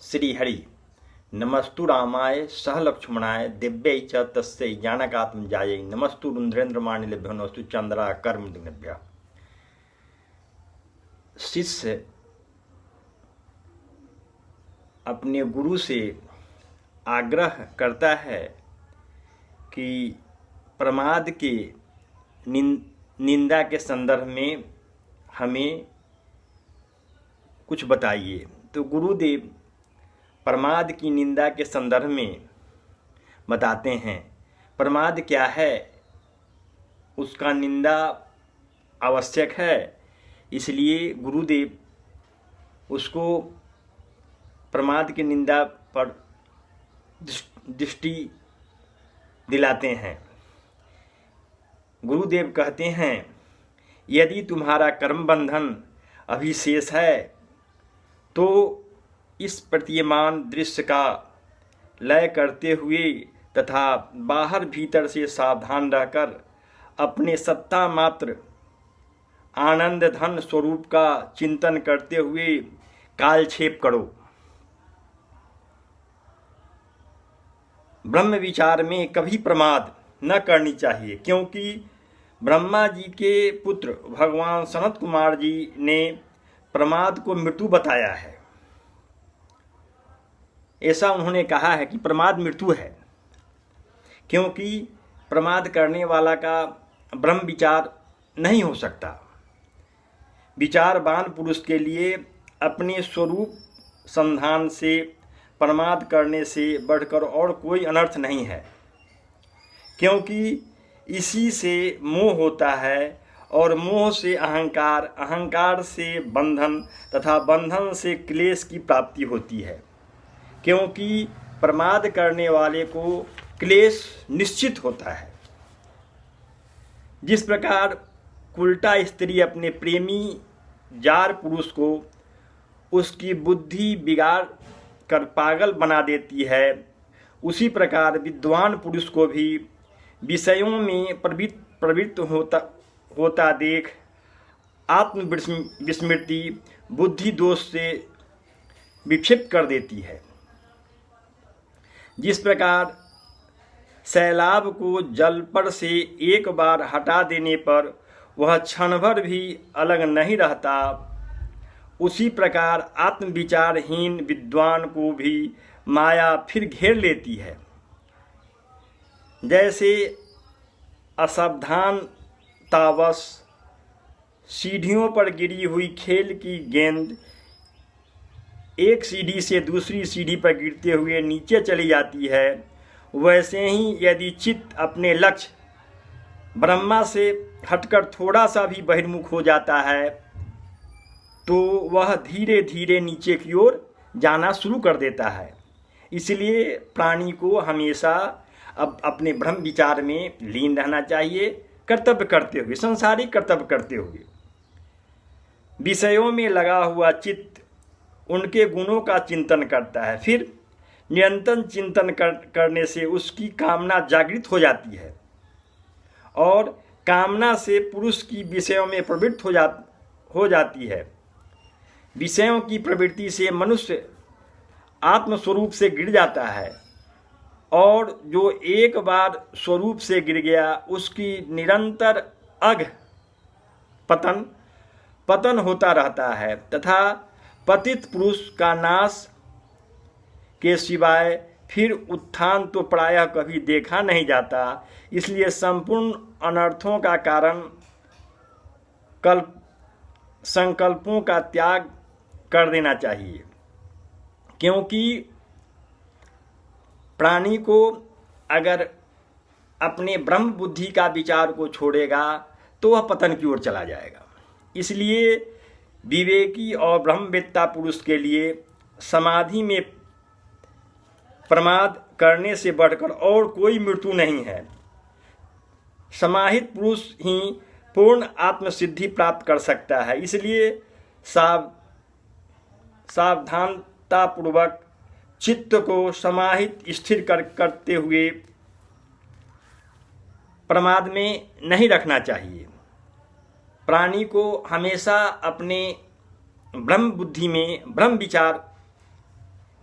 श्रीहरि नमस्तु रामाय सह लक्ष्मणाय दिव्यै च तस्यै ज्ञानकात्मजायै नमस्तु रुद्रेन्द्रमाणिलेभ्यो नमस्तु चंद्रा कर्मदिनेभ्यः। शिष्य अपने गुरु से आग्रह करता है कि प्रमाद के निंदा के संदर्भ में हमें कुछ बताइए। तो गुरुदेव प्रमाद की निंदा के संदर्भ में बताते हैं प्रमाद क्या है, उसका निंदा आवश्यक है, इसलिए गुरुदेव उसको प्रमाद की निंदा पर दृष्टि दिलाते हैं। गुरुदेव कहते हैं, यदि तुम्हारा कर्म बंधन अभी शेष है तो इस प्रतीयमान दृश्य का लय करते हुए तथा बाहर भीतर से सावधान रहकर अपने सत्ता मात्र आनंद धन स्वरूप का चिंतन करते हुए कालक्षेप करो। ब्रह्म विचार में कभी प्रमाद न करनी चाहिए, क्योंकि ब्रह्मा जी के पुत्र भगवान सनत कुमार जी ने प्रमाद को मृत्यु बताया है। ऐसा उन्होंने कहा है कि प्रमाद मृत्यु है, क्योंकि प्रमाद करने वाला का ब्रह्म विचार नहीं हो सकता। विचारवान पुरुष के लिए अपने स्वरूप संधान से प्रमाद करने से बढ़कर और कोई अनर्थ नहीं है, क्योंकि इसी से मोह होता है और मोह से अहंकार, अहंकार से बंधन तथा बंधन से क्लेश की प्राप्ति होती है। क्योंकि प्रमाद करने वाले को क्लेश निश्चित होता है। जिस प्रकार उल्टा स्त्री अपने प्रेमी जार पुरुष को उसकी बुद्धि बिगाड़ कर पागल बना देती है, उसी प्रकार विद्वान पुरुष को भी विषयों में प्रवृत्त होता देख आत्मविस्मृति बुद्धि दोष से विक्षिप्त कर देती है। जिस प्रकार सैलाब को जल पर से एक बार हटा देने पर वह क्षण भर भी अलग नहीं रहता, उसी प्रकार आत्मविचारहीन विद्वान को भी माया फिर घेर लेती है। जैसे असावधानतावश सीढ़ियों पर गिरी हुई खेल की गेंद एक सीढ़ी से दूसरी सीढ़ी पर गिरते हुए नीचे चली जाती है, वैसे ही यदि चित्त अपने लक्ष्य ब्रह्मा से हटकर थोड़ा सा भी बहिर्मुख हो जाता है तो वह धीरे धीरे नीचे की ओर जाना शुरू कर देता है। इसलिए प्राणी को हमेशा अब अपने ब्रह्म विचार में लीन रहना चाहिए, कर्तव्य करते हुए, संसारिक कर्तव्य करते हुए। विषयों में लगा हुआ चित्त उनके गुणों का चिंतन करता है, फिर निरंतर चिंतन करने से उसकी कामना जागृत हो जाती है और कामना से पुरुष की विषयों में प्रवृत्त हो जाती है। विषयों की प्रवृत्ति से मनुष्य आत्मस्वरूप से गिर जाता है और जो एक बार स्वरूप से गिर गया उसकी निरंतर अघ पतन होता रहता है तथा पतित पुरुष का नाश के सिवाय फिर उत्थान तो प्रायः कभी देखा नहीं जाता। इसलिए संपूर्ण अनर्थों का कारण संकल्पों का त्याग कर देना चाहिए, क्योंकि प्राणी को अगर अपने ब्रह्म बुद्धि का विचार को छोड़ेगा तो वह पतन की ओर चला जाएगा। इसलिए विवेकी और ब्रह्मवेत्ता पुरुष के लिए समाधि में प्रमाद करने से बढ़कर और कोई मृत्यु नहीं है। समाहित पुरुष ही पूर्ण आत्मसिद्धि प्राप्त कर सकता है। इसलिए सावधानतापूर्वक चित्त को समाहित स्थिर करते हुए प्रमाद में नहीं रखना चाहिए। प्राणी को हमेशा अपने ब्रह्म बुद्धि में, ब्रह्म विचार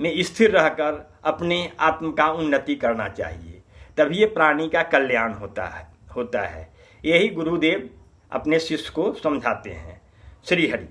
में स्थिर रहकर अपने आत्म का उन्नति करना चाहिए, तभी ये प्राणी का कल्याण होता है। यही गुरुदेव अपने शिष्य को समझाते हैं। श्री हरि।